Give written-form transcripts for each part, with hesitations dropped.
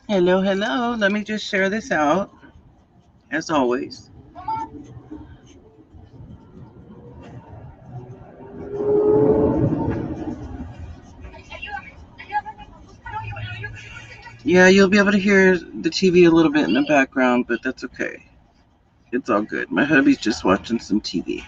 Hello, hello. Let me just share this out, as always. Yeah, you'll be able to hear the TV a little bit in the background, but that's okay. It's all good. My hubby's just watching some TV.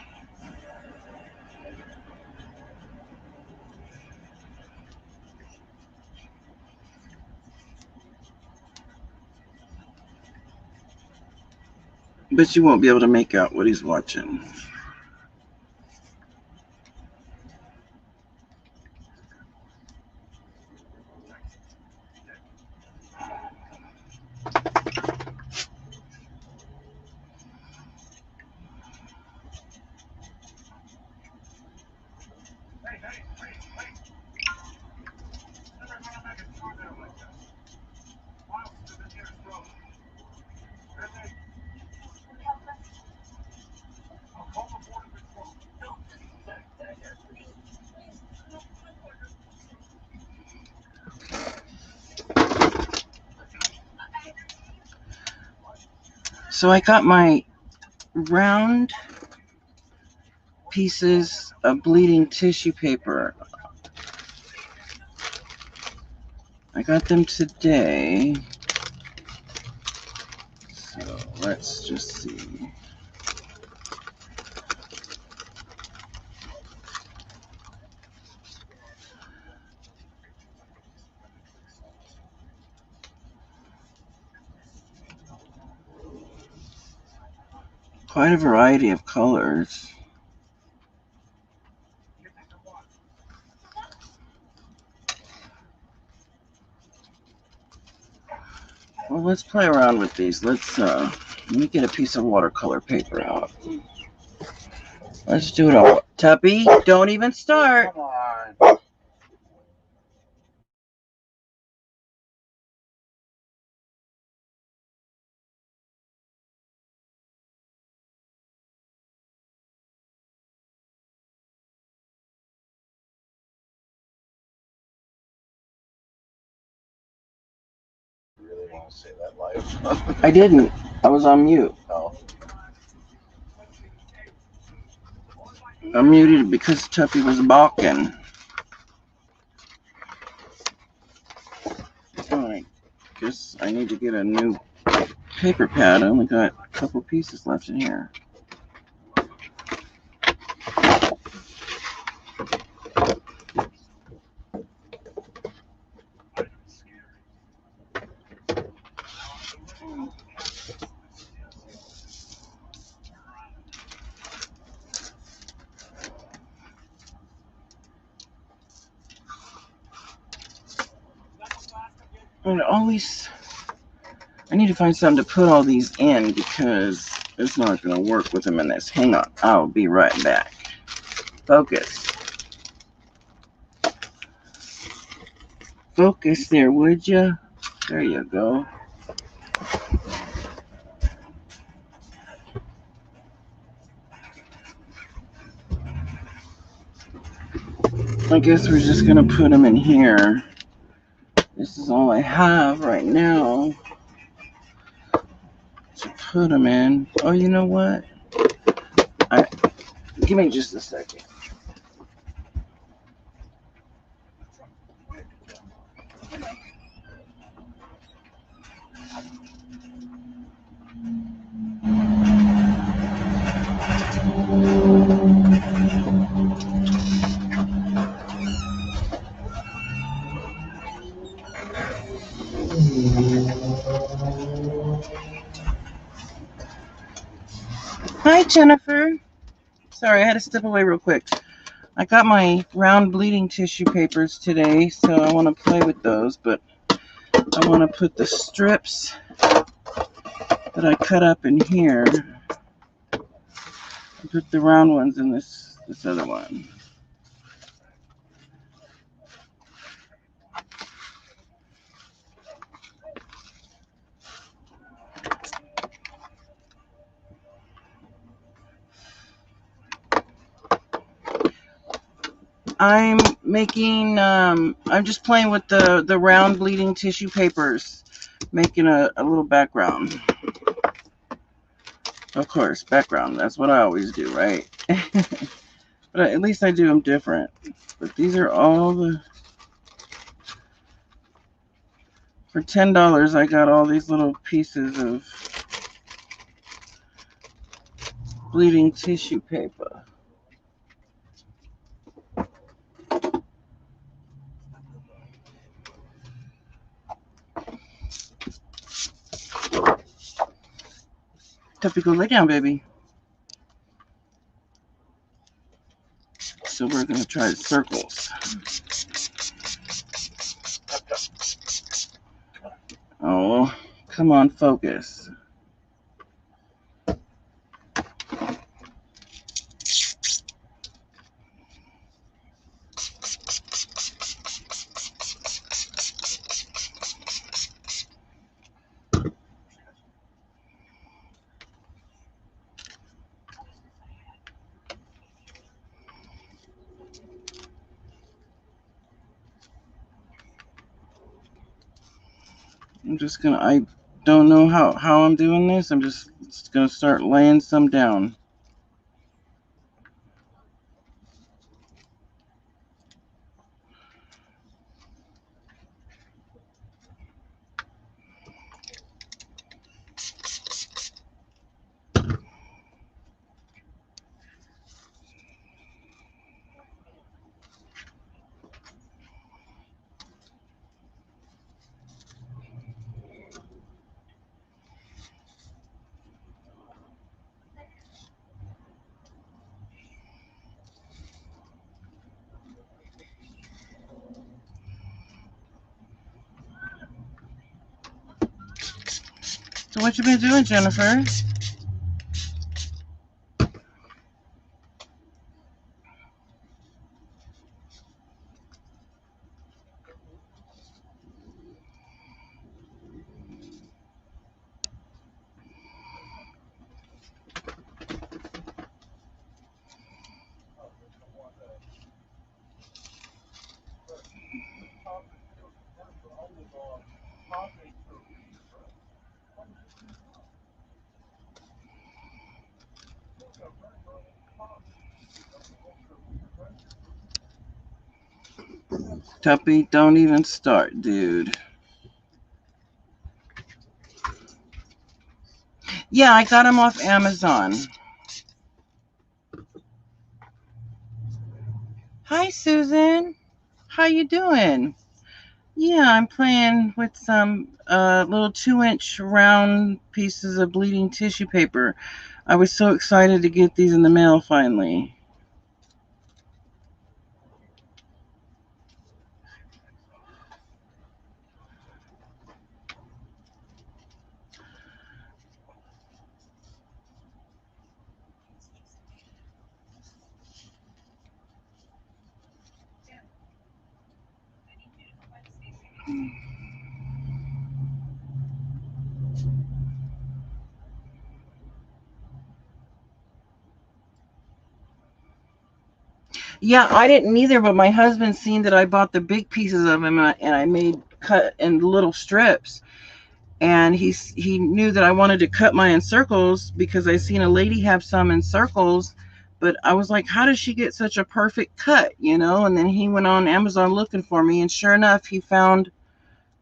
But you won't be able to make out what he's watching. So I got my round pieces of bleeding tissue paper. I got them today. So let's just see. Quite a variety of colors. Well, let's play around with these. Let me get a piece of watercolor paper out. Let's do it all. Tuppy, don't even start. Come on. You really want to say that live? I didn't. I was on mute. Oh. I muted because Tuppy was balking. Alright, guess I need to get a new paper pad. I only got a couple pieces left in here. And I need to find something to put all these in because it's not going to work with them in this. Hang on, I'll be right back. Focus. Focus there, would ya? There you go. I guess we're just going to put them in here. This is all I have right now to put them in. Oh, you know what? Give me just a second. Hi, Jennifer. Sorry, I had to step away real quick. I got my round bleeding tissue papers today, so I want to play with those, but I want to put the strips that I cut up in here and put the round ones in this other one. I'm just playing with the round bleeding tissue papers making a little background. Of course, background. That's what I always do, right? But at least I do them different. But these are all the... For $10, I got all these little pieces of bleeding tissue paper. Tuppy, go lay down, baby. So we're going to try circles. Oh, come on, focus. I'm just going to, I don't know how I'm doing this. I'm just going to start laying some down. So what you been doing, Jennifer? Tuppy, don't even start, dude. Yeah, I got them off Amazon. Hi, Susan. How you doing? Yeah, I'm playing with some little 2-inch round pieces of bleeding tissue paper. I was so excited to get these in the mail finally. Yeah, I didn't either, but my husband seen that I bought the big pieces of them, and I made cut in little strips. And he knew that I wanted to cut mine in circles because I seen a lady have some in circles, but I was like, how does she get such a perfect cut, you know? And then he went on Amazon looking for me, and sure enough, he found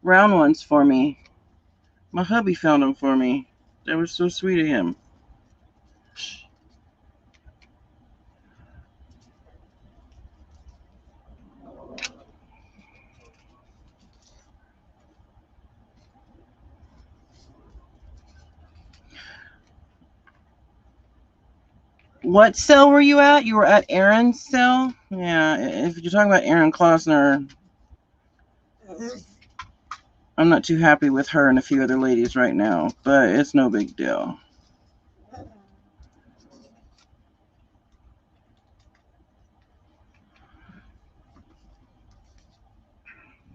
round ones for me. My hubby found them for me. That was so sweet of him. What cell were you at? You were at Aaron's cell? Yeah, if you're talking about Aaron Klausner, I'm not too happy with her and a few other ladies right now, but it's no big deal.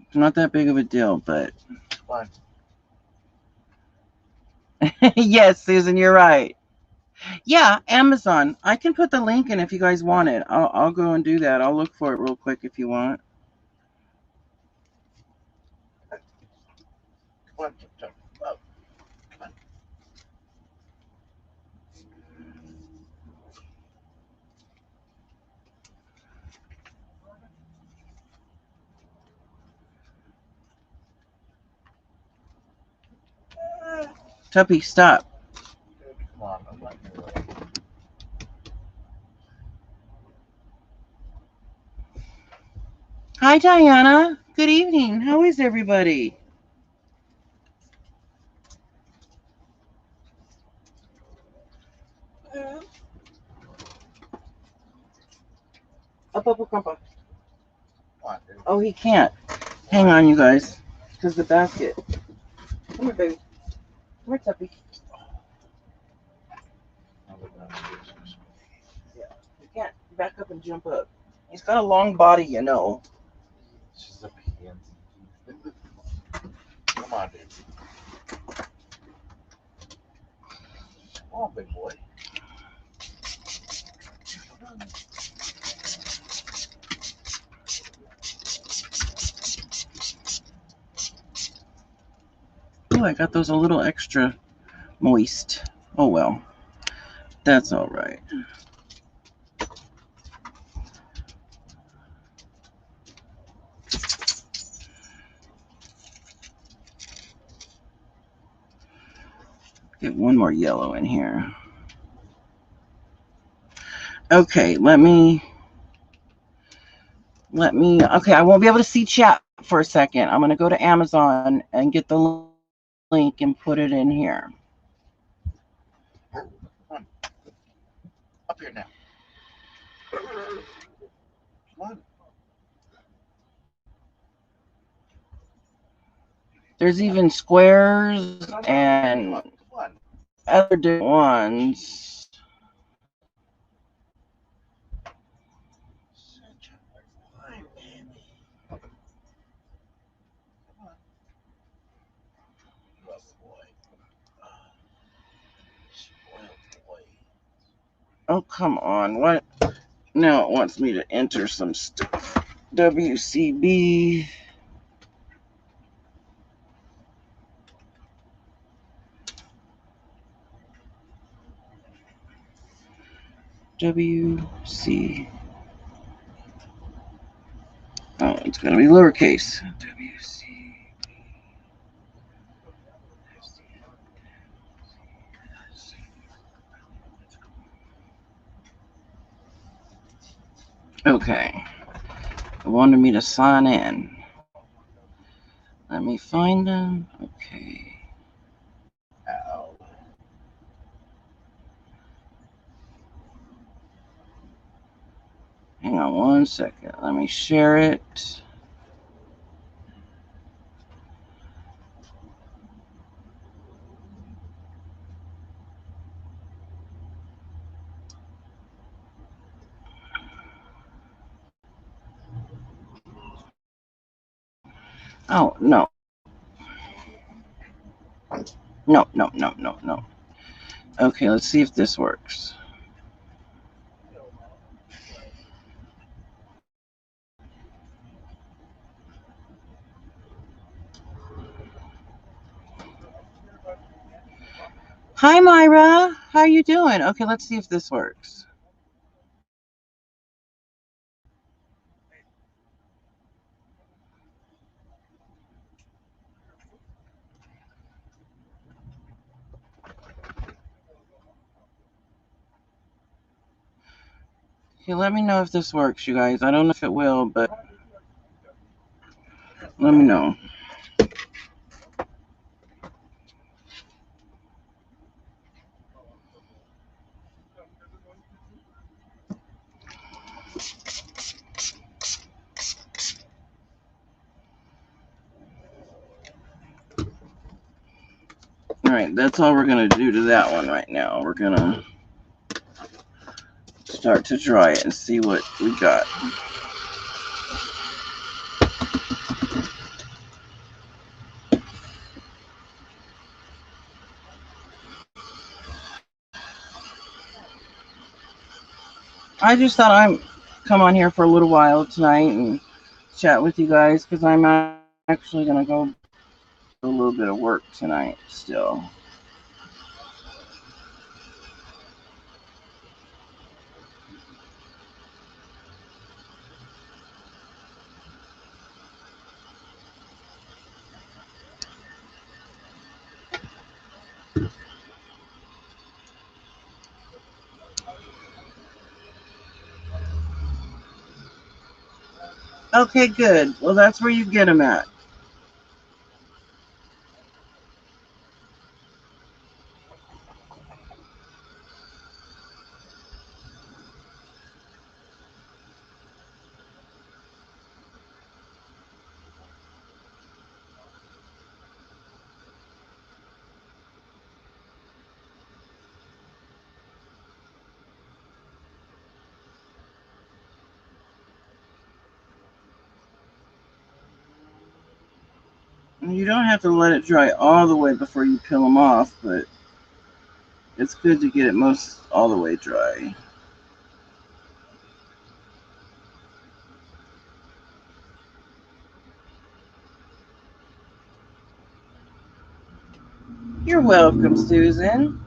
It's not that big of a deal, but... Fine. Yes, Susan, you're right. Yeah, Amazon. I can put the link in if you guys want it. I'll go and do that. I'll look for it real quick if you want. Come on, Tuppy, stop. Come on, I'm not in your way. Hi, Diana. Good evening. How is everybody? Up, up, up, up. Oh, he can't. Hang on, you guys. Because the basket. Come here, baby. Come here, Tuppy. Yeah, he can't back up and jump up. He's got a long body, you know. She's a pansy. Come on, baby. Come on, big boy. Oh, I got those a little extra moist. Oh, well. That's all right. Get one more yellow in here. Okay, let me, okay, I won't be able to see chat for a second. I'm going to go to Amazon and get the link and put it in here. Come on. Up here now. Come on. There's even squares and other different ones. Such a fine baby. Come on. Rough boy. Spoiled boy. Oh, come on. What? Now it wants me to enter some stuff. WCB. WC. Oh, it's going to be lowercase. WC. Okay. It wanted me to sign in. Let me find them. Okay. Ow. Hang on one second. Let me share it. Oh, no. No, no, no, no, no. Okay, let's see if this works. Hi, Myra. How you doing? Okay, let's see if this works. Okay, let me know if this works, you guys. I don't know if it will, but let me know. All right, that's all we're going to do to that one right now. We're going to start to dry it and see what we got. I just thought I'd come on here for a little while tonight and chat with you guys because I'm actually going to go do a little bit of work tonight still. Okay, good. Well, that's where you get them at. You don't have to let it dry all the way before you peel them off, but it's good to get it most all the way dry. You're welcome, Susan.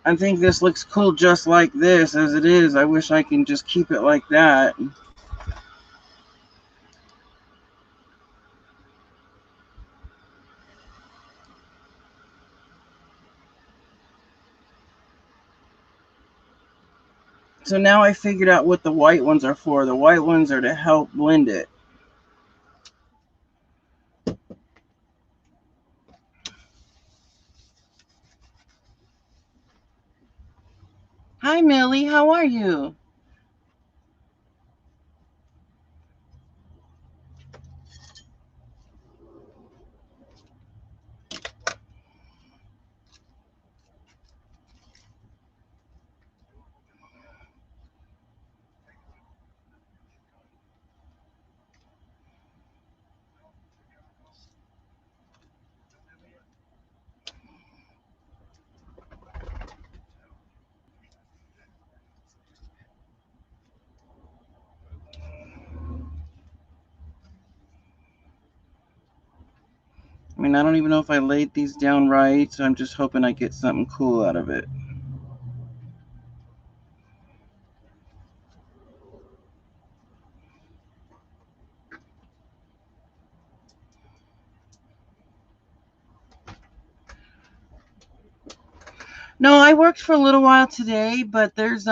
I think this looks cool just like this as it is. I wish I can just keep it like that. So now I figured out what the white ones are for. The white ones are to help blend it. Hi, Millie. How are you? I mean, I don't even know if I laid these down right, so I'm just hoping I get something cool out of it. No, I worked for a little while today, but there's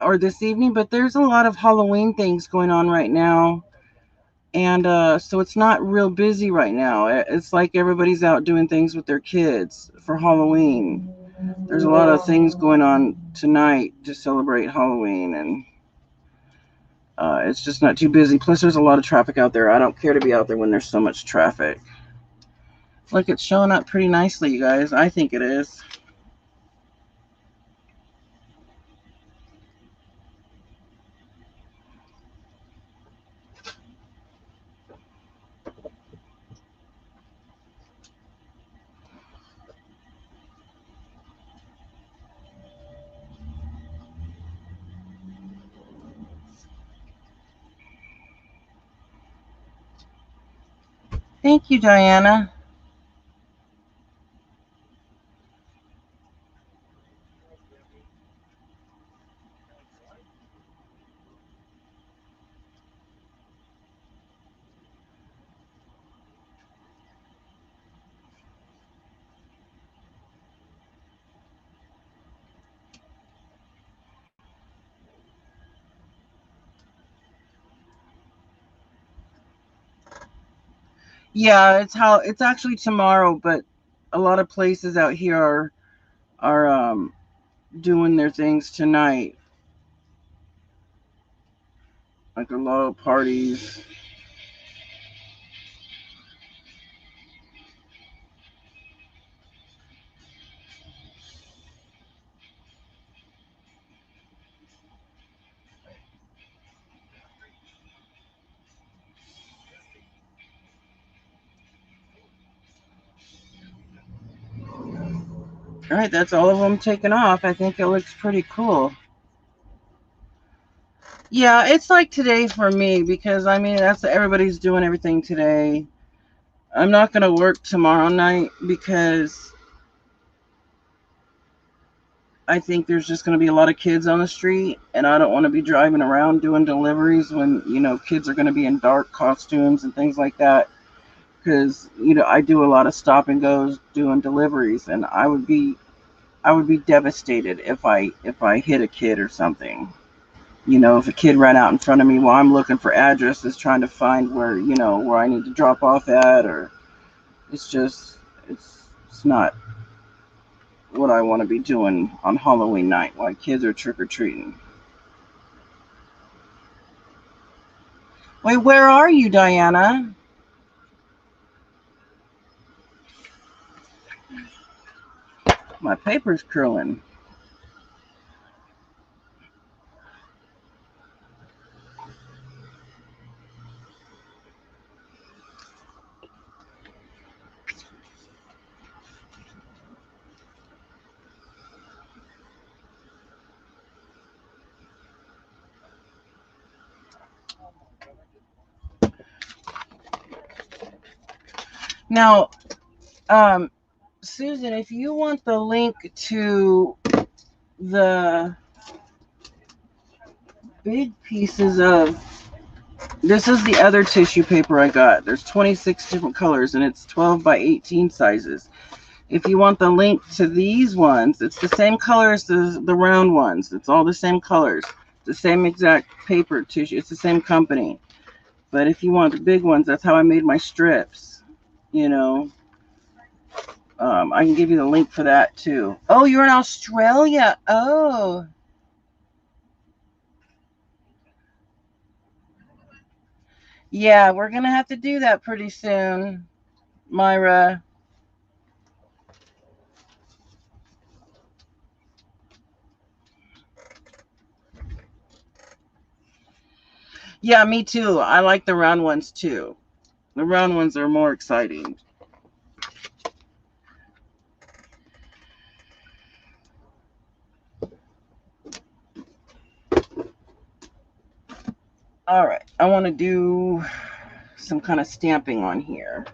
or this evening, but there's a lot of Halloween things going on right now. And so it's not real busy right now. It's like everybody's out doing things with their kids for Halloween. There's a lot of things going on tonight to celebrate Halloween, and it's just not too busy. Plus, there's a lot of traffic out there. I don't care to be out there when there's so much traffic. Look, it's showing up pretty nicely, you guys. I think it is. Thank you, Diana. Yeah, it's actually tomorrow, but a lot of places out here are doing their things tonight, like a lot of parties. All right, that's all of them taken off. I think it looks pretty cool. Yeah, it's like today for me because I mean that's everybody's doing everything today. I'm not gonna work tomorrow night because I think there's just going to be a lot of kids on the street, and I don't want to be driving around doing deliveries when, kids are going to be in dark costumes and things like that. Because, I do a lot of stop and goes doing deliveries, and I would be devastated if I hit a kid or something. If a kid ran out in front of me while I'm looking for addresses, trying to find where I need to drop off at, or it's just, it's not what I want to be doing on Halloween night while kids are trick or treating. Wait, where are you, Diana? My paper's curling. Now, Susan, if you want the link to the big pieces of, this is the other tissue paper I got. There's 26 different colors, and it's 12 by 18 sizes. If you want the link to these ones, it's the same color as the round ones. It's all the same colors. The same exact paper tissue. It's the same company. But if you want the big ones, that's how I made my strips. I can give you the link for that too. Oh, you're in Australia. Oh. Yeah, we're going to have to do that pretty soon, Myra. Yeah, me too. I like the round ones too. The round ones are more exciting. All right, I want to do some kind of stamping on here.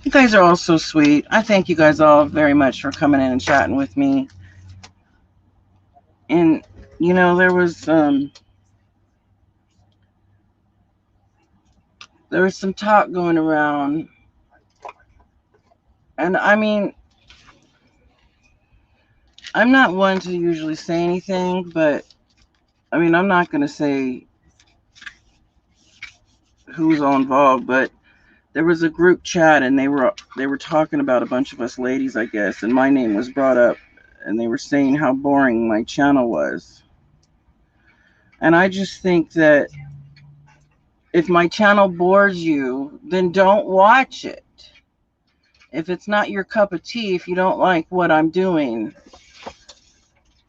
You guys are all so sweet. I thank you guys all very much for coming in and chatting with me. And there was some talk going around, and I mean, I'm not one to usually say anything, but I mean, I'm not going to say who's all involved, but there was a group chat, and they were talking about a bunch of us ladies, I guess, and my name was brought up, and they were saying how boring my channel was. And I just think that if my channel bores you, then don't watch it. If it's not your cup of tea, if you don't like what I'm doing,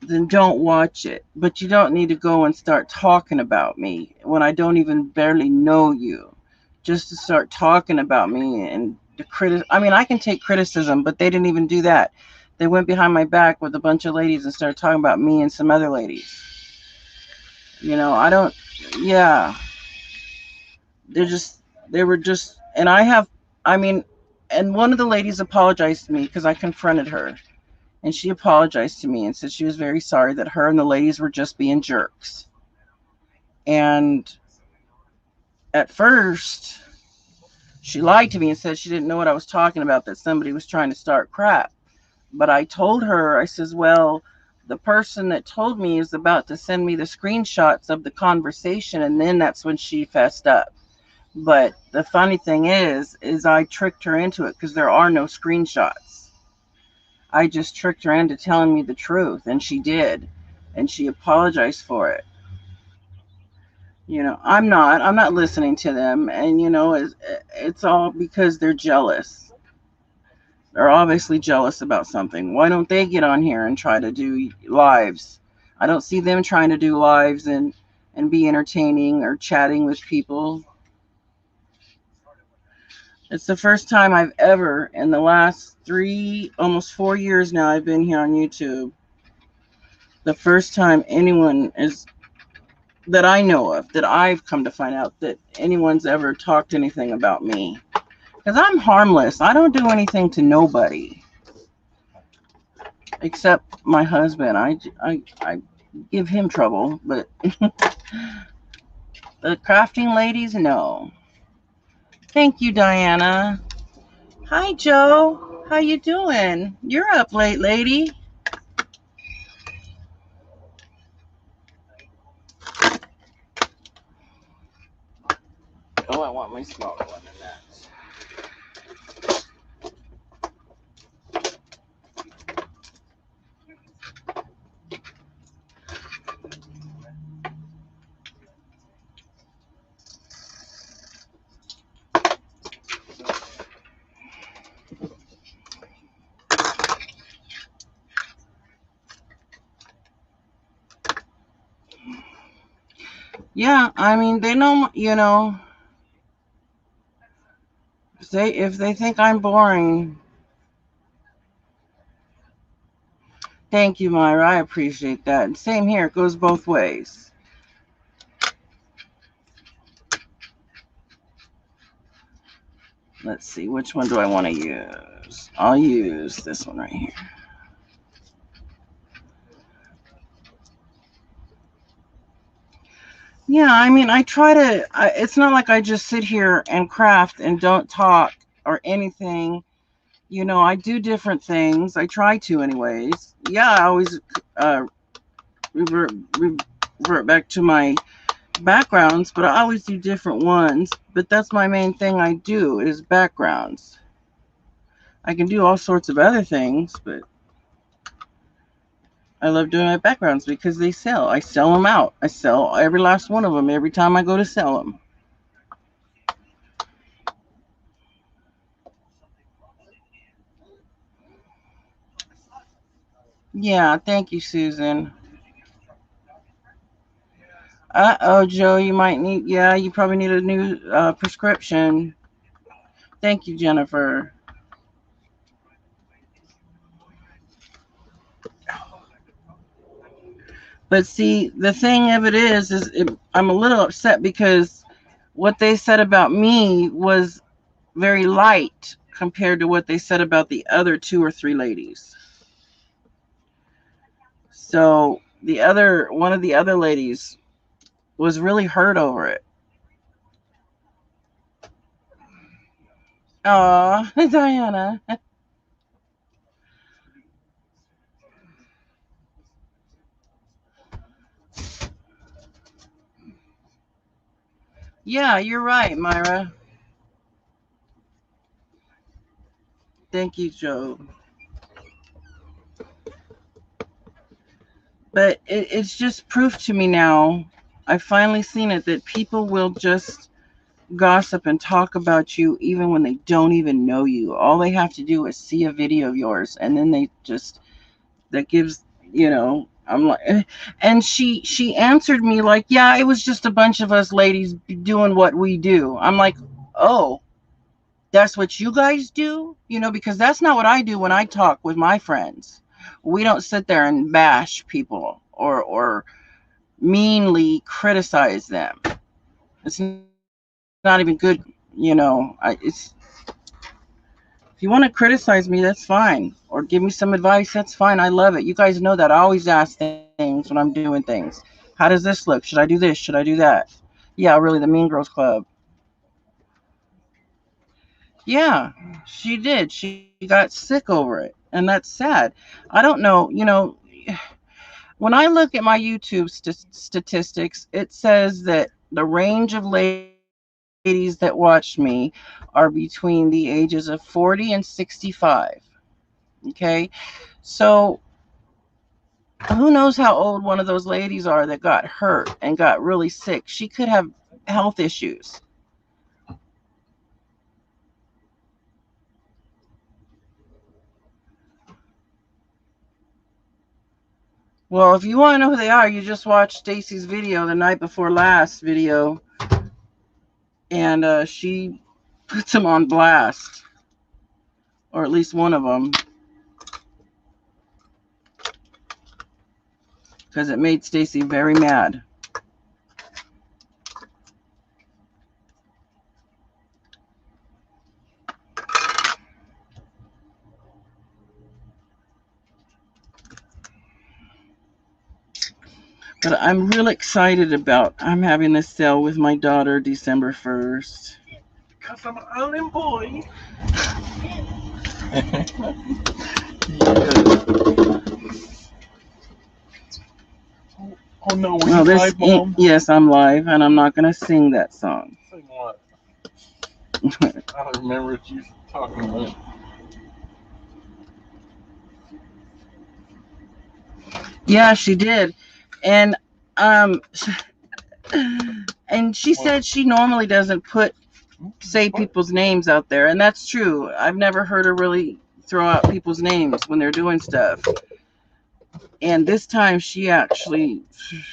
then don't watch it. But you don't need to go and start talking about me when I don't even barely know you, just to start talking about me and I mean, I can take criticism, but they didn't even do that. They went behind my back with a bunch of ladies and started talking about me and some other ladies. I don't, yeah. They were just, and I mean, and one of the ladies apologized to me because I confronted her. And she apologized to me and said she was very sorry that her and the ladies were just being jerks. And at first, she lied to me and said she didn't know what I was talking about, that somebody was trying to start crap. But I told her, I says, well, the person that told me is about to send me the screenshots of the conversation. And then that's when she fessed up. But the funny thing is I tricked her into it because there are no screenshots. I just tricked her into telling me the truth, and she did. And she apologized for it. I'm not listening to them. And, it's all because they're jealous. are obviously jealous about something. Why don't they get on here and try to do lives? I don't see them trying to do lives and be entertaining or chatting with people. It's the first time I've ever, in the last 3, almost 4 years now, I've been here on YouTube. The first time anyone is that I know of, that I've come to find out that anyone's ever talked anything about me. Because I'm harmless. I don't do anything to nobody except my husband. I give him trouble, but the crafting ladies, no. Thank you, Diana. Hi, Joe. How you doing? You're up late, lady. Oh, I want my smaller one than that. Yeah, I mean, they know, if they think I'm boring. Thank you, Myra. I appreciate that. And same here. It goes both ways. Let's see. Which one do I want to use? I'll use this one right here. Yeah, I mean, I try to, it's not like I just sit here and craft and don't talk or anything. I do different things. I try to anyways. Yeah, I always revert, revert back to my backgrounds, but I always do different ones. But that's my main thing I do is backgrounds. I can do all sorts of other things, but I love doing my backgrounds because they sell. I sell them out. I sell every last one of them every time I go to sell them. Yeah, thank you, Susan. Uh-oh, Joe, you might need, yeah, you probably need a new prescription. Thank you, Jennifer. But see, the thing of it is I'm a little upset because what they said about me was very light compared to what they said about the other 2 or 3 ladies. So one of the other ladies was really hurt over it. Oh, Diana. Yeah, you're right, Myra. Thank you, Joe. But it's just proof to me now. I've finally seen it that people will just gossip and talk about you even when they don't even know you. All they have to do is see a video of yours, and then that gives, I'm like, and she answered me like, yeah, it was just a bunch of us ladies doing what we do. I'm like, oh, that's what you guys do, because that's not what I do when I talk with my friends. We don't sit there and bash people or meanly criticize them. It's not even good. It's, if you want to criticize me, that's fine, or give me some advice, that's fine. I love it. You guys know that I always ask things when I'm doing things. How does this look? Should I do this? Should I do that? Yeah, really, the Mean Girls Club. Yeah, she did. She got sick over it, and that's sad. I don't know, when I look at my YouTube statistics, it says that the range of ladies that watch me are between the ages of 40 and 65. Okay, so who knows how old one of those ladies are that got hurt and got really sick? She could have health issues. Well, if you want to know who they are, you just watch Stacy's video, the night before last video, and she puts them on blast, or at least one of them, because it made Stacy very mad. But I'm real excited about, I'm having this sale with my daughter December 1st. Because I'm an island boy. Yeah. Oh no, were you live, Mom? Yes, I'm live, and I'm not going to sing that song. Sing what? I don't remember what you talking about. Yeah, she did. And and she said she normally doesn't say people's names out there, and that's true. I've never heard her really throw out people's names when they're doing stuff. And this time she actually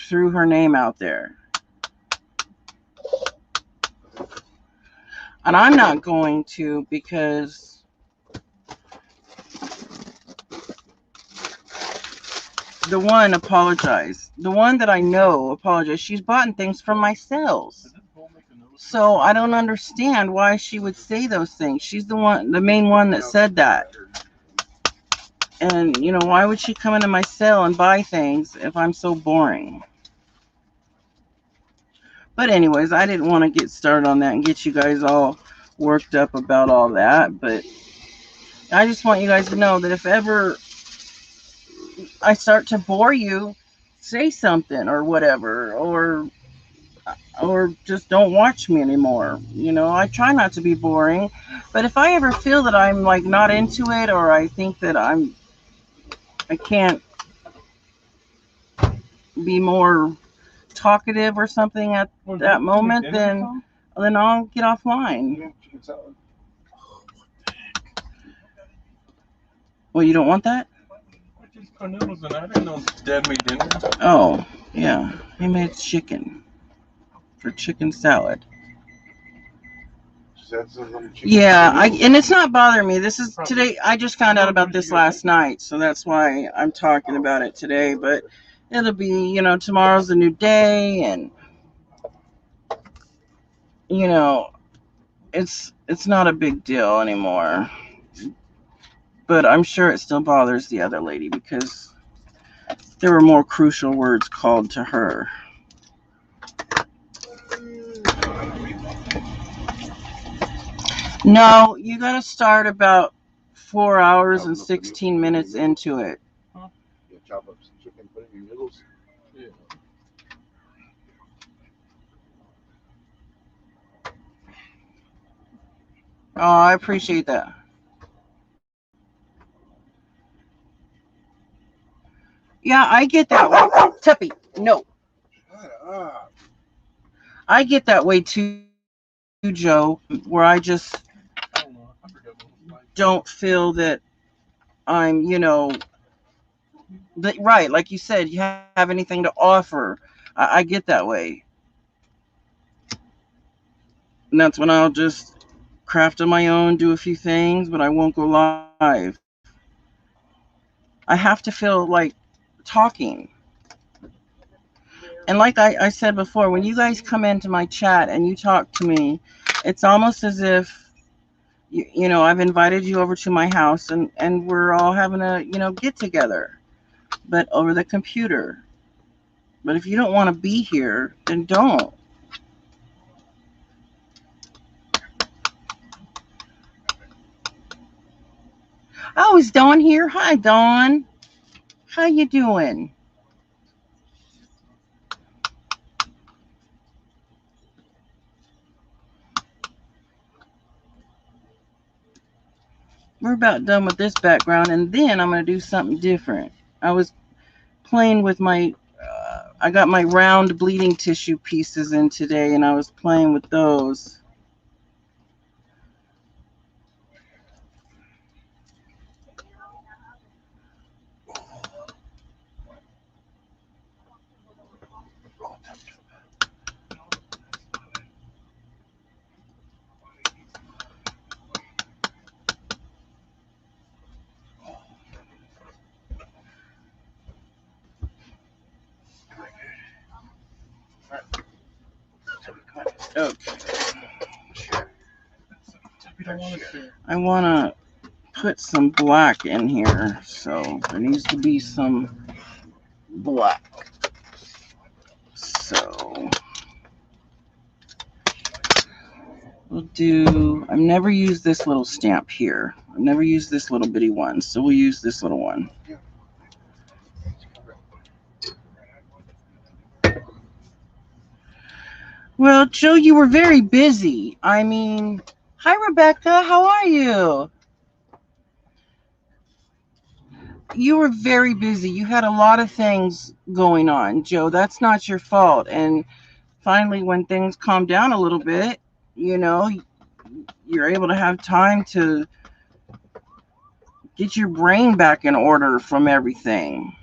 threw her name out there. And I'm not going to, because the one apologized. The one that I know apologized. She's bought things from my sales. So I don't understand why she would say those things. She's the main one that said that. And, you know, why would she come into my sale and buy things if I'm so boring? But anyways, I didn't want to get started on that and get you guys all worked up about all that. But I just want you guys to know that if ever I start to bore you, say something or whatever, or just don't watch me anymore. You know, I try not to be boring, but if I ever feel that I'm like not into it, or I think that I can't be more talkative or something at that moment, then I'll get offline. Well, you don't want that? I didn't know Dad made dinner. Oh, yeah. He made chicken for chicken salad. Yeah, and it's not bothering me. This is today. I just found out about this last night, so that's why I'm talking about it today. But it'll be, you know, tomorrow's a new day, and you know, it's not a big deal anymore. But I'm sure it still bothers the other lady because there were more crucial words called to her. No, you got to start about 4 hours and 16 minutes into it. You chop up some chicken, put it in your noodles. Yeah. Oh, I appreciate that. Yeah, I get that way. Tuppy, no. Shut up. I get that way too, Joe, where I just don't feel that I'm, you know, right, like you said, you have anything to offer. I get that way. And that's when I'll just craft on my own, do a few things, but I won't go live. I have to feel like talking. And like I said before, when you guys come into my chat and you talk to me, it's almost as if, you know, I've invited you over to my house and we're all having a, you know, get together, but over the computer. But if you don't want to be here, then don't. Oh, is Dawn here? Hi, Dawn. How you doing? We're about done with this background, and then I'm going to do something different. I was playing with I got my round bleeding tissue pieces in today, and I was playing with those. Okay. I I want to put some black in here, so there needs to be some black. So we'll do, I've never used this little stamp here. I've never used this little bitty one, so we'll use this little one. Well, Joe, you were very busy. I mean, hi, Rebecca. How are you? You were very busy. You had a lot of things going on, Joe. That's not your fault. And finally, when things calm down a little bit, you know, you're able to have time to get your brain back in order from everything.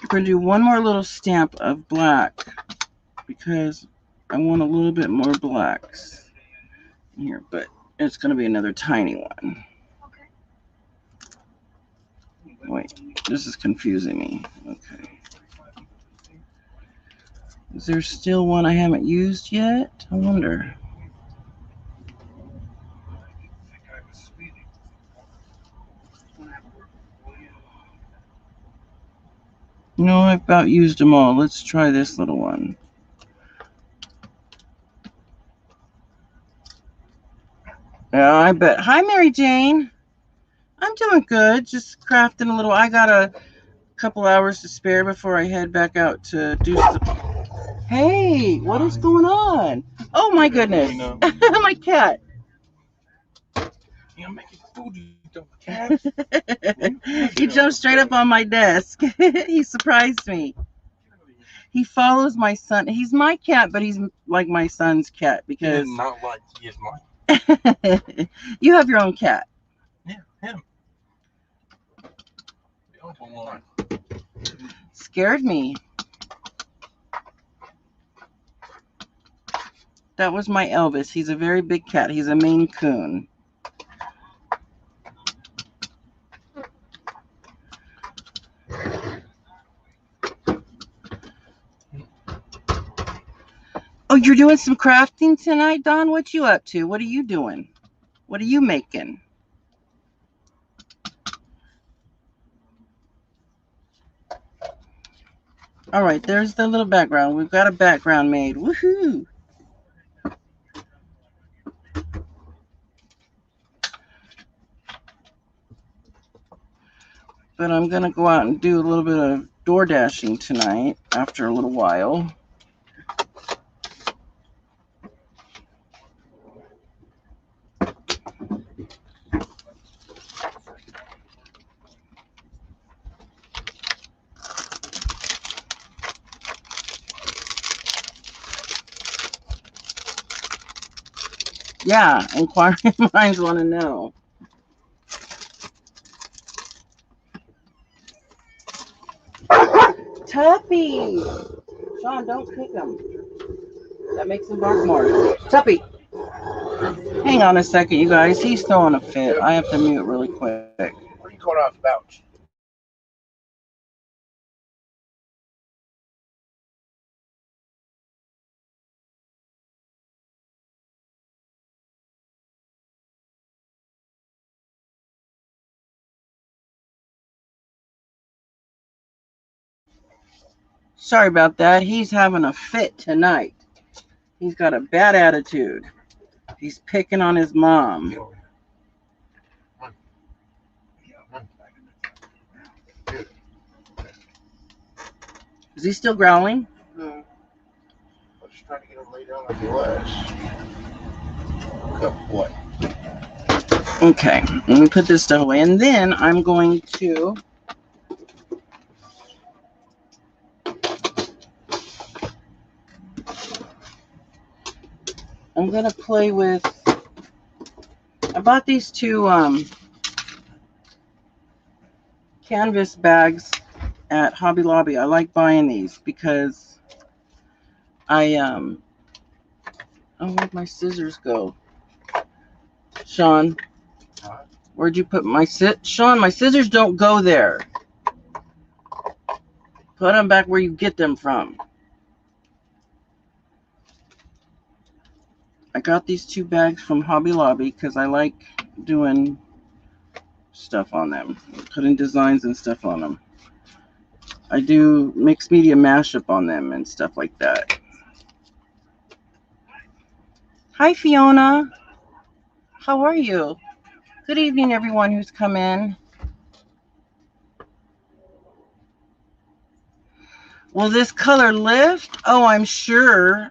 We're going to do one more little stamp of black because I want a little bit more blacks here, but it's going to be another tiny one. Wait, this is confusing me. Okay. Is there still one I haven't used yet? I wonder. No, I've about used them all. Let's try this little one. Yeah, I bet. Hi, Mary Jane. I'm doing good. Just crafting a little. I got a couple hours to spare before I head back out to do some. Hey, what is going on? Oh, my goodness. My cat. You're making food, you dumb cat. He jumped straight up on my desk. He surprised me. He follows my son. He's my cat, but he's like my son's cat because. Not like he is mine. You have your own cat. Yeah, him. The uncle one. Scared me. That was my Elvis. He's a very big cat. He's a Maine Coon. Oh, you're doing some crafting tonight, Don? What you up to? What are you doing? What are you making? All right, there's the little background. We've got a background made. Woohoo! But I'm going to go out and do a little bit of door dashing tonight after a little while. Yeah, inquiring minds want to know. Tuppy! Sean, don't kick him. That makes him bark more. Tuppy! Hang on a second, you guys. He's throwing a fit. I have to mute really quick. What are you going off about? Sorry about that. He's having a fit tonight. He's got a bad attitude. He's picking on his mom. Is he still growling? No. I was just trying to get him laid down like he was. Good boy. Okay, let me put this stuff away. And then I'm going to going to play with, I bought these two canvas bags at Hobby Lobby. I like buying these because I, oh, where'd my scissors go? Sean, where'd you put my Sean, my scissors don't go there. Put them back where you get them from. I got these two bags from Hobby Lobby because I like doing stuff on them, putting designs and stuff on them. I do mixed media mashup on them and stuff like that. Hi, Fiona. How are you? Good evening, everyone who's come in. Will this color lift? Oh, I'm sure.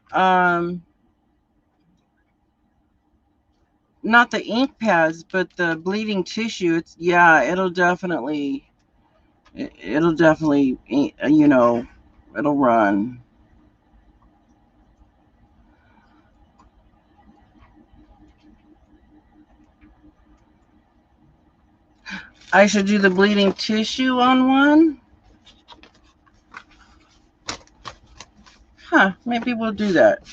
Not the ink pads, but the bleeding tissue. It's, yeah, it'll definitely, you know, it'll run. I should do the bleeding tissue on one. Huh, maybe we'll do that.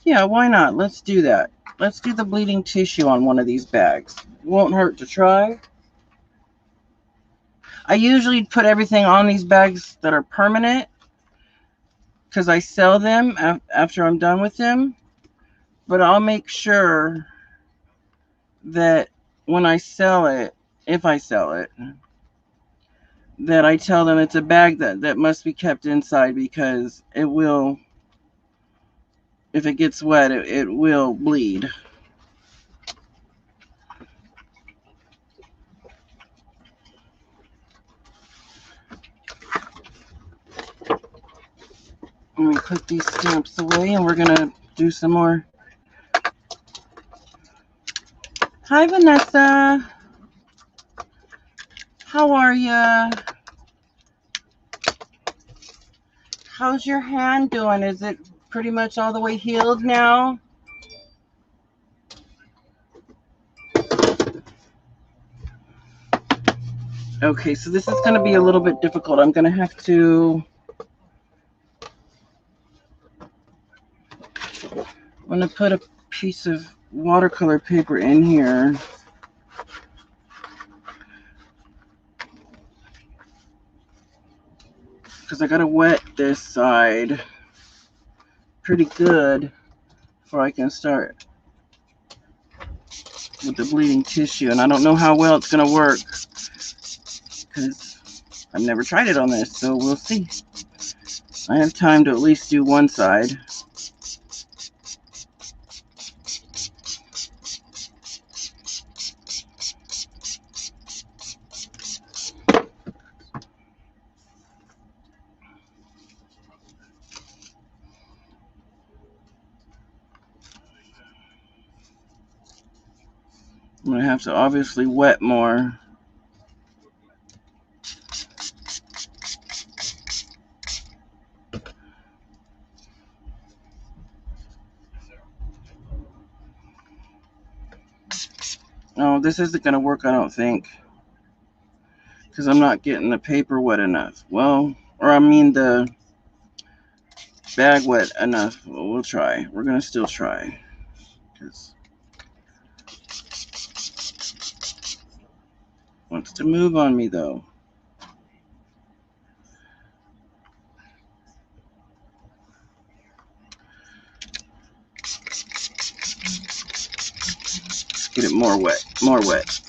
Yeah, why not? Let's do that. Let's do the bleeding tissue on one of these bags. Won't hurt to try. I usually put everything on these bags that are permanent because I sell them after I'm done with them. But I'll make sure that when I sell it, if I sell it, that I tell them it's a bag that must be kept inside because it will, if it gets wet, it will bleed. Let me put these stamps away and we're going to do some more. Hi, Vanessa. How are ya? How's your hand doing? Is it pretty much all the way healed now? Okay, so this is going to be a little bit difficult. I'm going to have to, I'm going to put a piece of watercolor paper in here. Because I got to wet this side pretty good before I can start with the bleeding tissue. And I don't know how well it's going to work because I've never tried it on this, so we'll see. I have time to at least do one side. I'm going to have to obviously wet more. Oh, this isn't going to work, I don't think. Because I'm not getting the paper wet enough. Well, or I mean the bag wet enough. Well, we'll try. We're going to still try. Because wants to move on me, though. Let's get it more wet. More wet.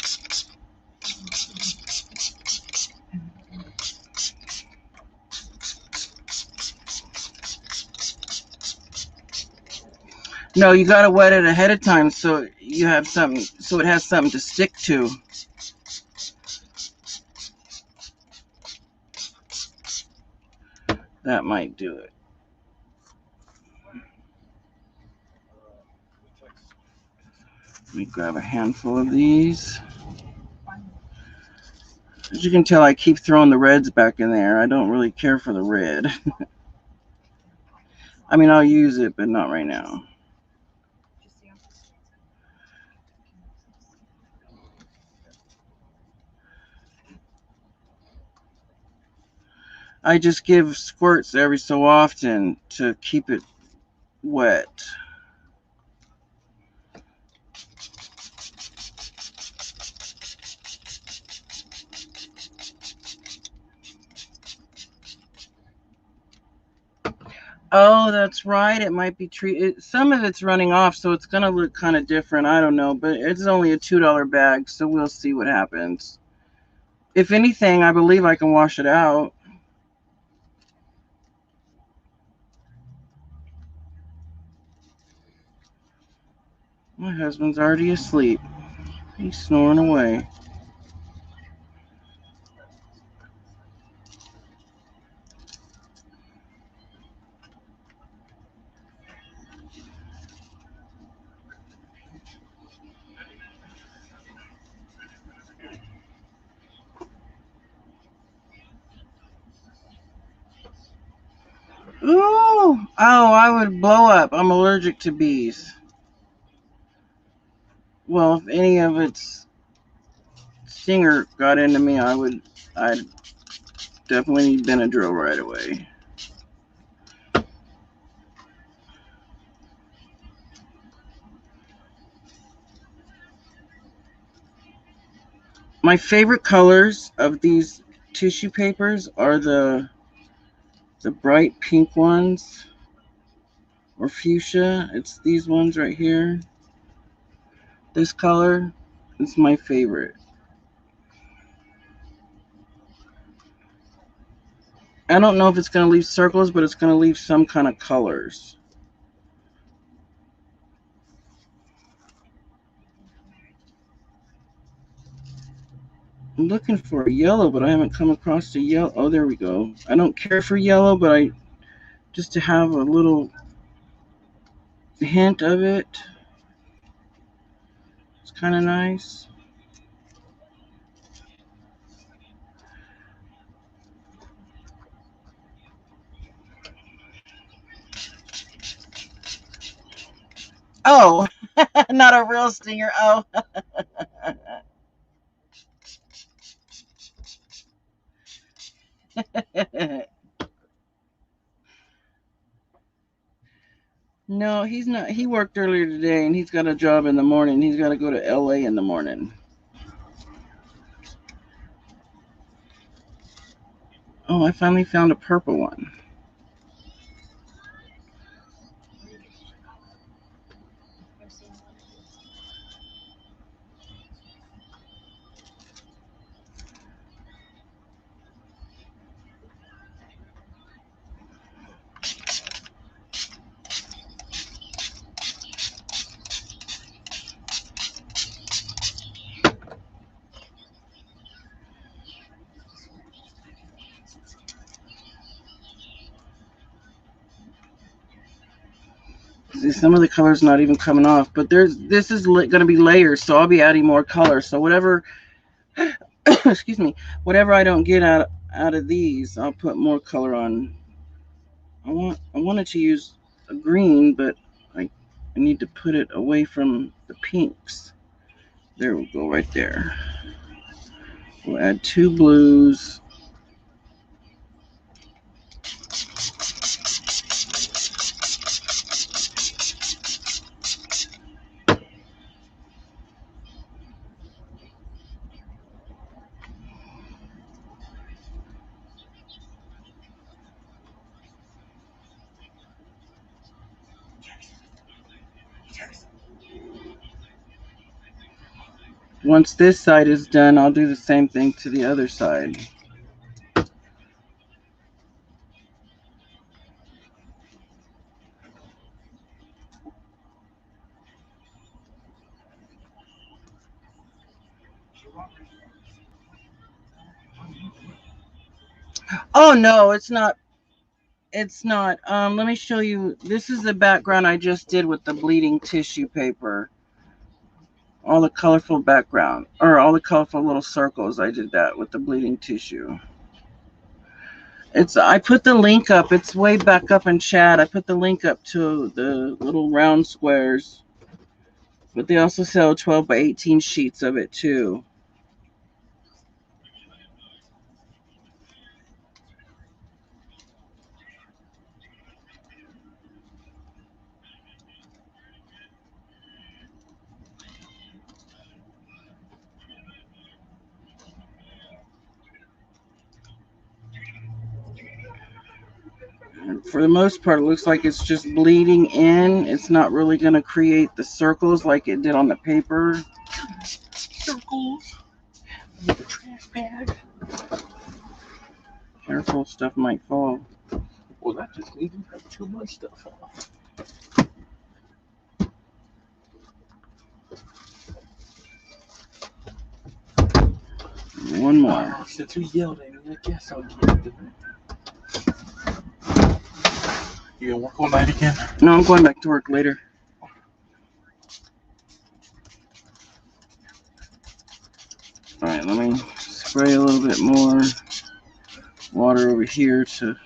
No, you gotta wet it ahead of time so you have something, so it has something to stick to. That might do it. Let me grab a handful of these. As you can tell, I keep throwing the reds back in there. I don't really care for the red. I mean, I'll use it, but not right now. I just give squirts every so often to keep it wet. Oh, that's right. It might be treated. Some of it's running off, so it's going to look kind of different. I don't know, but it's only a $2 bag, so we'll see what happens. If anything, I believe I can wash it out. My husband's already asleep. He's snoring away. Ooh! Oh, I would blow up. I'm allergic to bees. Well, if any of its stinger got into me, I'd definitely need Benadryl right away. My favorite colors of these tissue papers are the bright pink ones, or fuchsia. It's these ones right here. This color is my favorite. I don't know if it's going to leave circles, but it's going to leave some kind of colors. I'm looking for a yellow, but I haven't come across a yellow. Oh, there we go. I don't care for yellow, but just to have a little hint of it. It's kind of nice. Oh, not a real stinger. Oh. No, he's not. He worked earlier today, and he's got a job in the morning. He's got to go to LA in the morning. Oh, I finally found a purple one. See, some of the color's not even coming off, but this is going to be layers, so I'll be adding more color. So whatever, excuse me, whatever I don't get out of these, I'll put more color on. I wanted to use a green, but I need to put it away from the pinks. There we go, right there. We'll add 2 blues. Once this side is done, I'll do the same thing to the other side. Oh no, it's not. It's not. Let me show you. This is the background I just did with the bleeding tissue paper. All the colorful background, or all the colorful little circles. I did that with the bleeding tissue. I put the link up. It's way back up in chat. I put the link up to the little round squares. But they also sell 12 by 18 sheets of it too. for the most part, it looks like it's just bleeding in. It's not really going to create the circles like it did on the paper. Circles. With the trash bag. Careful, stuff might fall. Well, that just means we have too much stuff off. One more. Since we yelled at me, I guess I'll get it. You gonna work all night again? No, I'm going back to work later. Alright, let me spray a little bit more water over here to...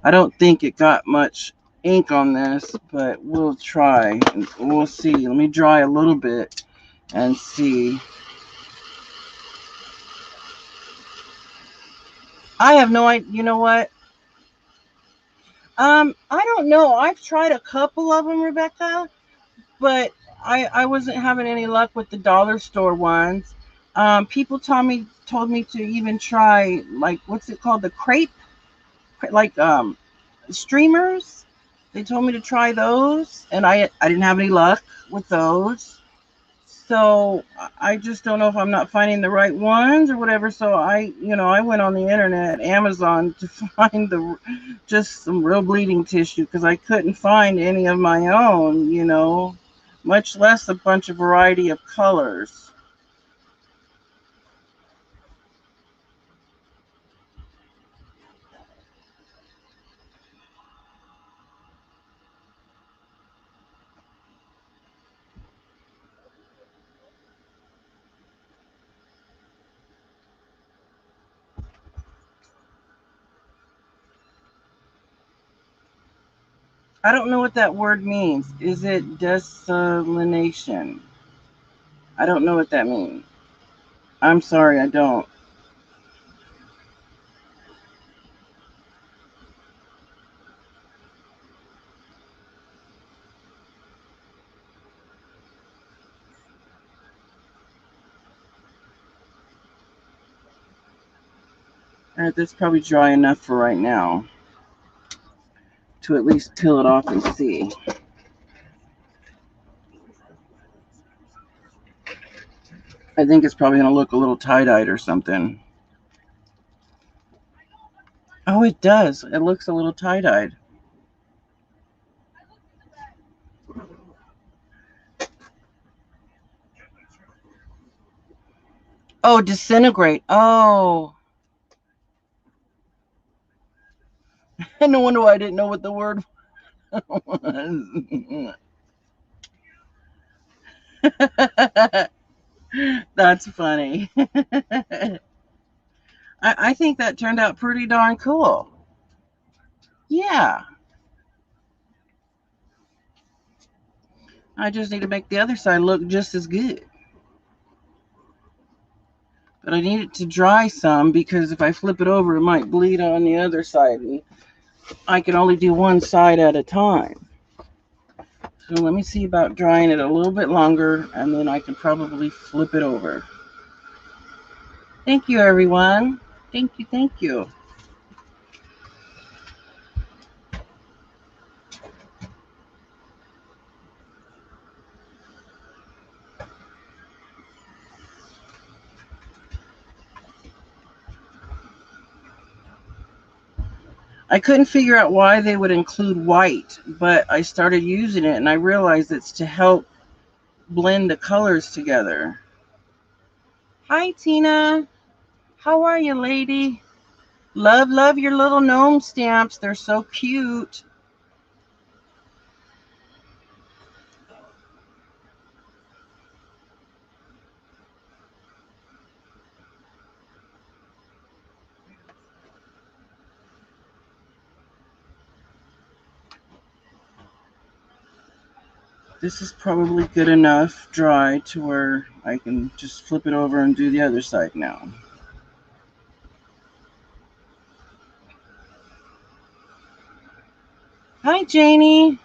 I don't think it got much ink on this, but we'll try and we'll see. Let me dry a little bit and see. I have no idea. You know what? I don't know. I've tried a couple of them, Rebecca, but I wasn't having any luck with the dollar store ones. People told me to even try, like, what's it called, the crepe, like streamers. They told me to try those, and I didn't have any luck with those. So I just don't know if I'm not finding the right ones or whatever. So I went on the internet, Amazon, to find just some real bleeding tissue, because I couldn't find any of my own, much less a bunch of variety of colors. I don't know what that word means. Is it desalination? I don't know what that means. I'm sorry, I don't. All right, that's probably dry enough for right now to at least peel it off and see. I think it's probably going to look a little tie-dyed or something. Oh, it does. It looks a little tie-dyed. Oh, disintegrate. Oh. No wonder why I didn't know what the word was. That's funny. I think that turned out pretty darn cool. Yeah. I just need to make the other side look just as good. But I need it to dry some, because if I flip it over, it might bleed on the other side. And I can only do one side at a time. So let me see about drying it a little bit longer, and then I can probably flip it over. Thank you, everyone. Thank you, thank you. I couldn't figure out why they would include white, but I started using it and I realized it's to help blend the colors together. Hi, Tina. How are you, lady? Love your little gnome stamps. They're so cute. This is probably good enough dry to where I can just flip it over and do the other side now. Hi, Janie.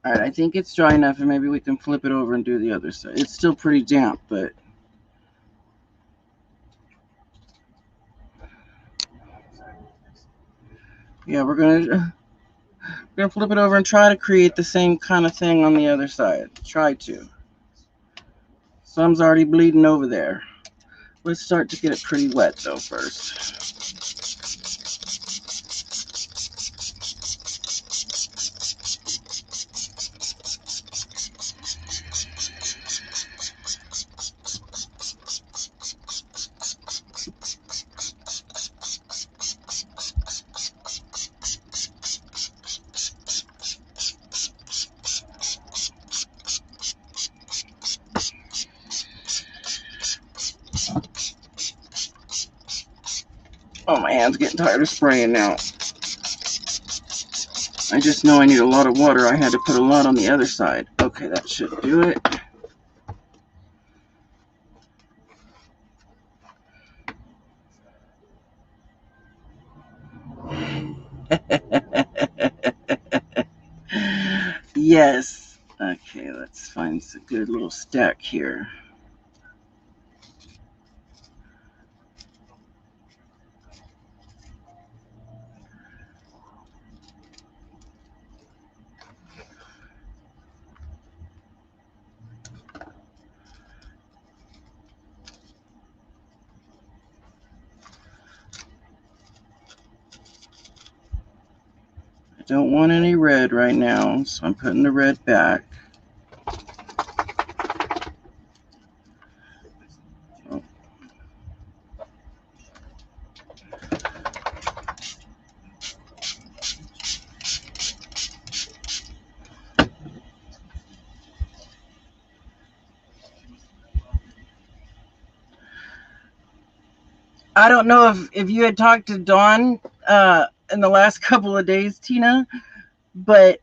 All right, I think it's dry enough, and maybe we can flip it over and do the other side. It's still pretty damp, but yeah, we're gonna flip it over and try to create the same kind of thing on the other side. Try to. Some's already bleeding over there. Let's start to get it pretty wet though first. Oh, my hand's getting tired of spraying now. I just know I need a lot of water. I had to put a lot on the other side. Okay, that should do it. Yes. Okay, let's find a good little stack here. I don't want any red right now, so I'm putting the red back. I don't know if you had talked to Dawn in the last couple of days, Tina, but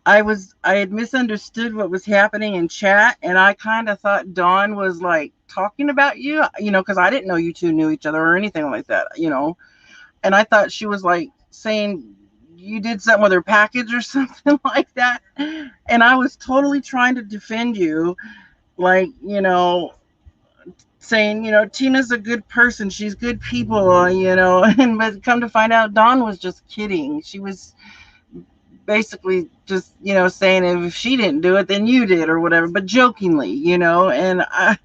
I had misunderstood what was happening in chat, and I kind of thought Dawn was like talking about you, because I didn't know you two knew each other or anything like that, and I thought she was like saying you did something with her package or something like that, and I was totally trying to defend you, like, saying, Tina's a good person, she's good people, and but come to find out Dawn was just kidding. She was basically just, saying if she didn't do it, then you did or whatever, but jokingly, and I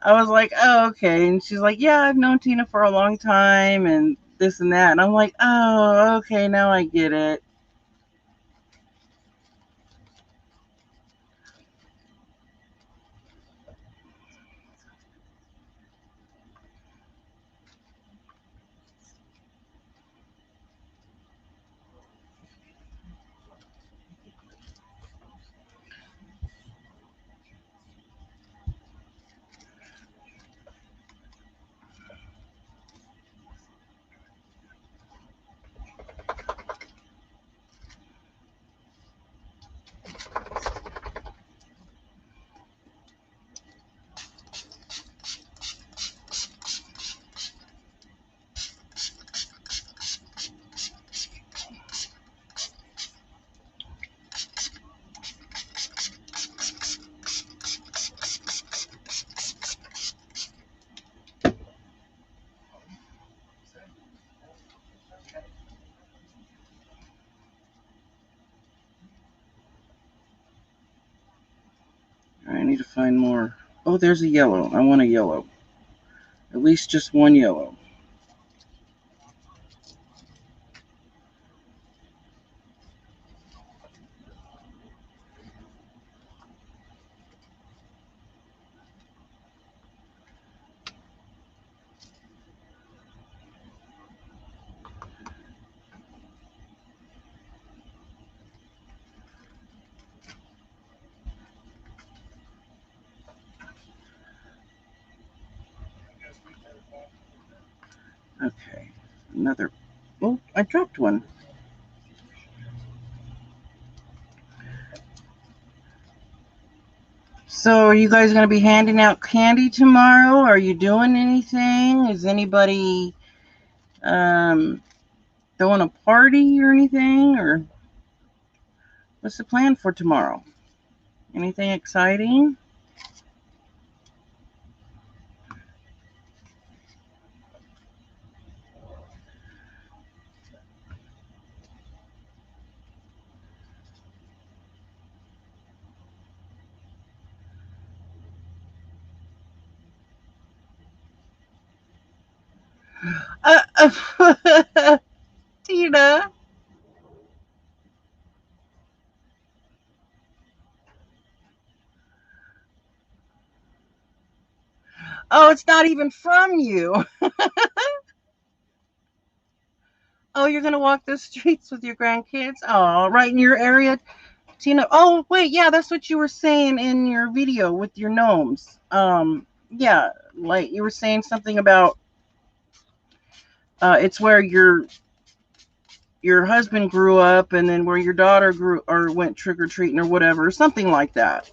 was like, oh, okay. And she's like, yeah, I've known Tina for a long time and this and that. And I'm like, oh, okay, now I get it. I need to find more. Oh, there's a yellow. I want a yellow. At least just one yellow. Okay, another. Oh, I dropped one. So are you guys going to be handing out candy tomorrow? Are you doing anything? Is anybody throwing a party or anything? Or What's the plan for tomorrow? Anything exciting? Tina. Oh, it's not even from you. Oh, you're going to walk the streets with your grandkids? Oh, right in your area, Tina. Oh, wait, yeah, that's what you were saying in your video with your gnomes. Yeah, like you were saying something about it's where your husband grew up and then where your daughter grew or went trick-or-treating or whatever, something like that.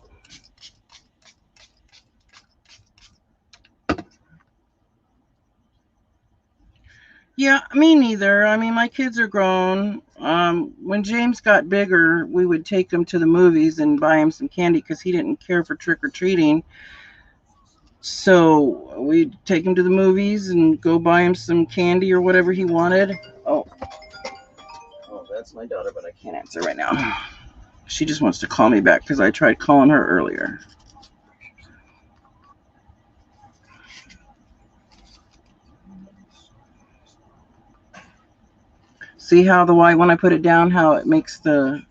Yeah, me neither. I mean, my kids are grown. When James got bigger, we would take him to the movies and buy him some candy because he didn't care for trick-or-treating. So we'd take him to the movies and go buy him some candy or whatever he wanted. Oh, that's my daughter, but I can't answer right now. She just wants to call me back because I tried calling her earlier. See how the white, when I put it down, how it makes it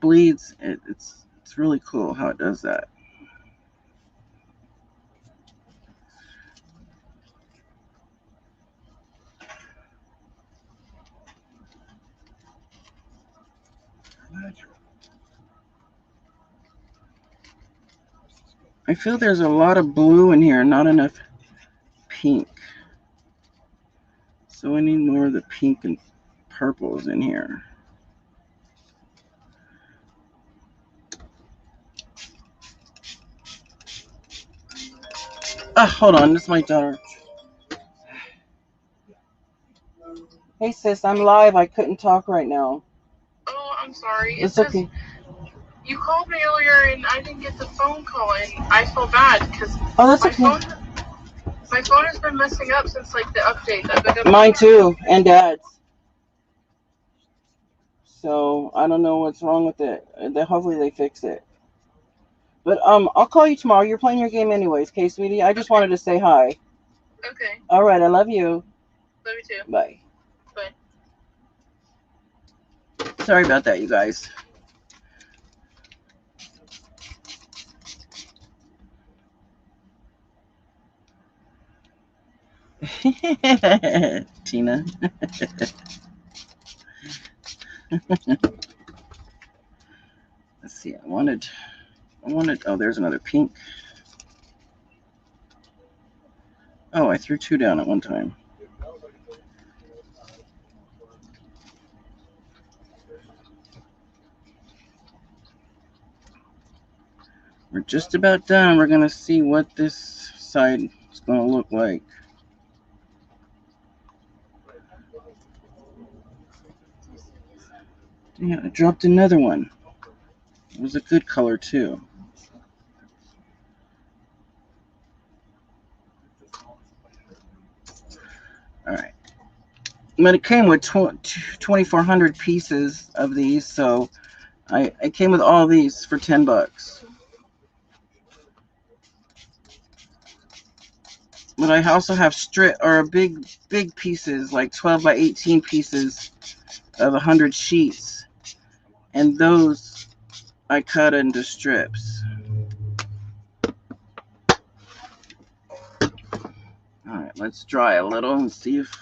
bleeds. It's really cool how it does that. I feel there's a lot of blue in here, not enough pink. So I need more of the pink and purples in here. Hold on, this is my daughter. Hey sis, I'm live. I couldn't talk right now. Oh, I'm sorry. It's okay. You called me earlier and I didn't get the phone call and I feel bad because that's okay. My phone has been messing up since like the update. Mine too, and Dad's. So I don't know what's wrong with it. Hopefully they fix it. But I'll call you tomorrow. You're playing your game anyways, okay, sweetie? I just wanted to say hi. Okay. All right, I love you. Love you too. Bye. Bye. Sorry about that, you guys. Tina. Let's see. I wanted. Oh, there's another pink. Oh, I threw two down at one time. We're just about done. We're going to see what this side is going to look like. Yeah, I dropped another one. It was a good color, too. All right. But it came with 2,400 pieces of these, so I came with all these for $10. But I also have big pieces, like 12 by 18 pieces of 100 sheets, and those I cut into strips. All right, let's dry a little and see if.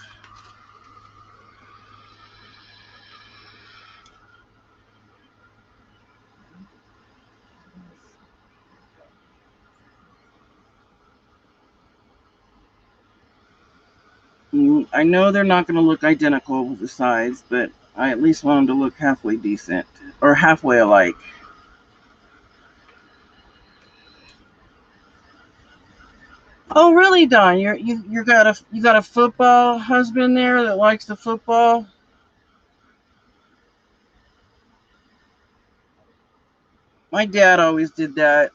I know they're not going to look identical with the sides, but I at least want them to look halfway decent or halfway alike. Oh, really, Don? You got a football husband there that likes the football? My dad always did that.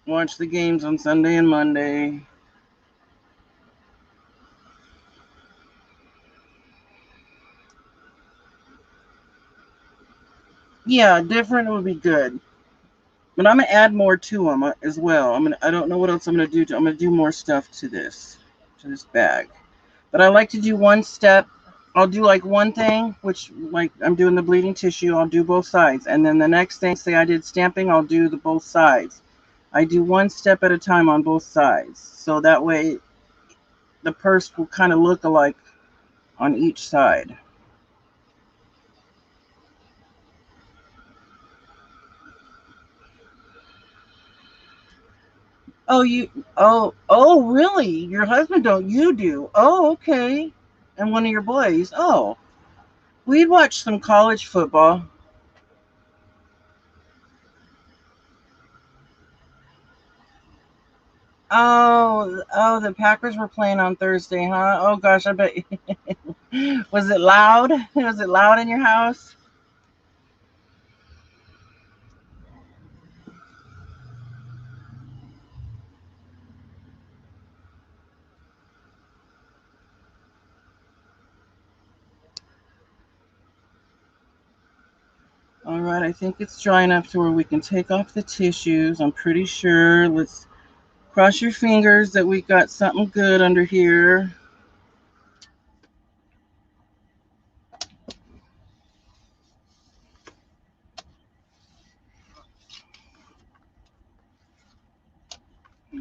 Watch the games on Sunday and Monday. Yeah, different would be good. But I'm gonna add more to them as well. I don't know what else I'm gonna do. I'm gonna do more stuff to this bag. But I like to do one step. I'll do like one thing, which like I'm doing the bleeding tissue. I'll do both sides, and then the next thing, say I did stamping, I'll do the both sides. I do one step at a time on both sides, so that way the purse will kind of look alike on each side. Oh, oh, really? Your husband don't, you do? Oh, okay. And one of your boys. Oh, we'd watch some college football. Oh, the Packers were playing on Thursday, huh? Oh gosh, I bet. Was it loud? Was it loud in your house? All right, I think it's dry enough to where we can take off the tissues. I'm pretty sure. Let's cross your fingers that we got something good under here.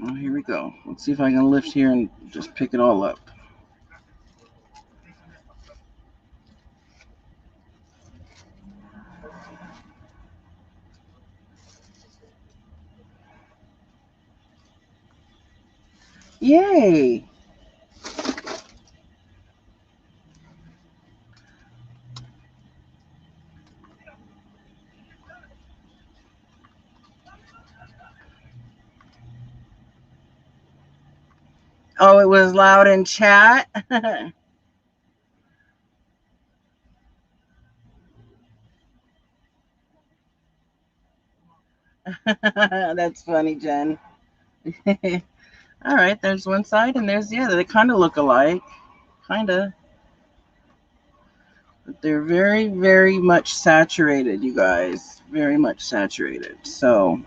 Oh, here we go. Let's see if I can lift here and just pick it all up. Yay! Oh, it was loud in chat. That's funny, Jen. All right, there's one side and there's the other. They kind of look alike, kind of. But they're very, very much saturated, you guys. Very much saturated. So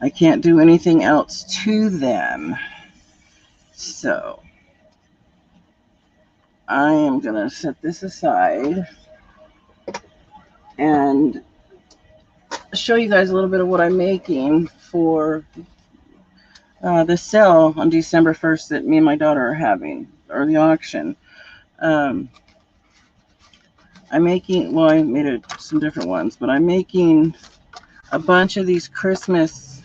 I can't do anything else to them. So I am going to set this aside and show you guys a little bit of what I'm making for the sale on December 1st that me and my daughter are having, or the auction. I'm making, well, I made some different ones, but I'm making a bunch of these Christmas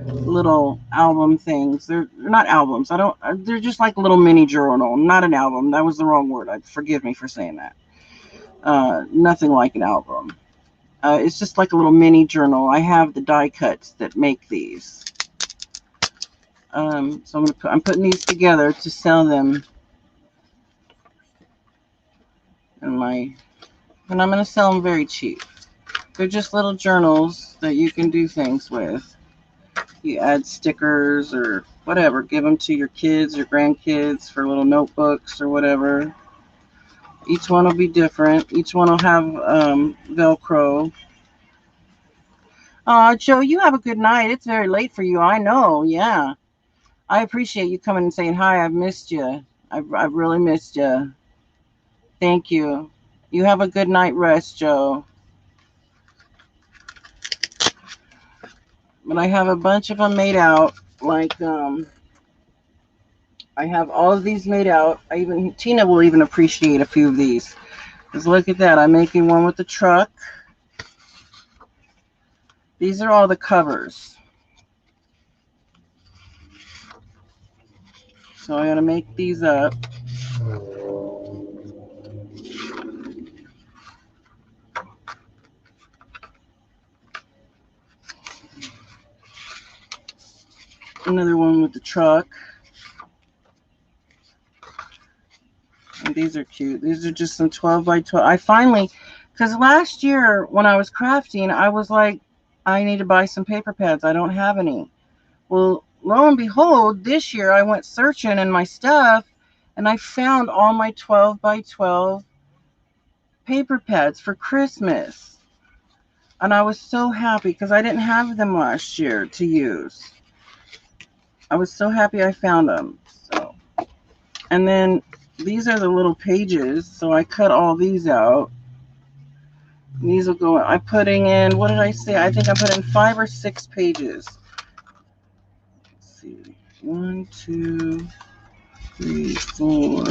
little album things. They're not albums. They're just like a little mini journal, not an album. That was the wrong word. Forgive me for saying that. Nothing like an album. It's just like a little mini journal. I have the die cuts that make these. So I'm putting these together to sell them and I'm going to sell them very cheap. They're just little journals that you can do things with. You add stickers or whatever. Give them to your kids, your grandkids for little notebooks or whatever. Each one will be different. Each one will have Velcro. Joe, you have a good night. It's very late for you. I know. Yeah. I appreciate you coming and saying hi. I've missed you. I've really missed you. Thank you. You have a good night rest, Joe. But I have a bunch of them made out. Like, I have all of these made out. Tina will even appreciate a few of these. Because look at that. I'm making one with the truck. These are all the covers. So I'm going to make these up. Another one with the truck. these are cute. These are just some 12 by 12. I finally, because last year when I was crafting, I was like, I need to buy some paper pads. I don't have any. Well, lo and behold, this year I went searching in my stuff and I found all my 12 by 12 paper pads for Christmas. And I was so happy because I didn't have them last year to use. I was so happy I found them. So, and then these are the little pages. So I cut all these out. These will go, I'm putting in, what did I say? I think I put in 5 or 6 pages. Let's see. 1, 2, 3, 4,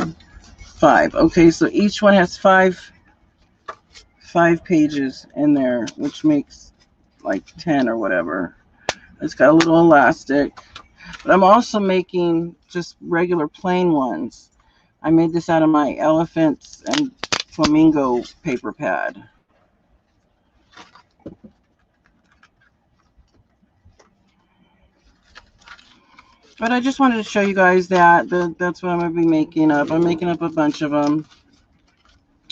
5. Okay, so each one has 5 pages in there, which makes like 10 or whatever. It's got a little elastic. But I'm also making just regular plain ones. I made this out of my elephants and flamingo paper pad. But I just wanted to show you guys that. That's what I'm going to be making up. I'm making up a bunch of them.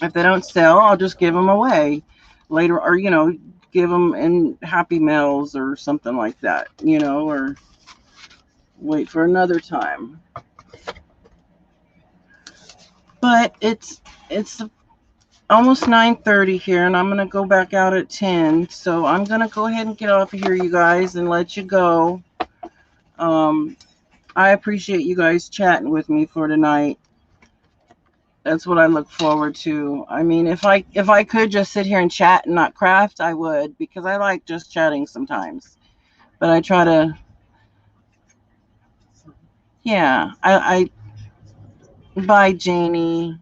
If they don't sell, I'll just give them away later, or, you know, give them in Happy Meals or something like that, you know, or wait for another time. But it's almost 9:30 here, and I'm going to go back out at 10. So I'm going to go ahead and get off of here, you guys, and let you go. I appreciate you guys chatting with me for tonight. That's what I look forward to. I mean, if I could just sit here and chat and not craft, I would, because I like just chatting sometimes. But I try to, yeah, bye, Janie.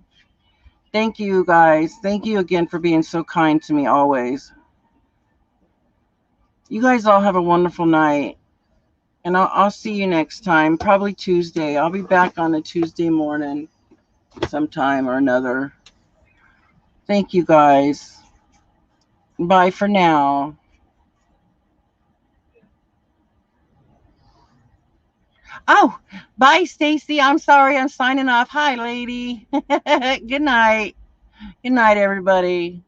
Thank you, guys. Thank you again for being so kind to me always. You guys all have a wonderful night. And I'll see you next time, probably Tuesday. I'll be back on a Tuesday morning sometime or another. Thank you, guys. Bye for now. Oh, bye, Stacy. I'm sorry. I'm signing off. Hi, lady. Good night. Good night, everybody.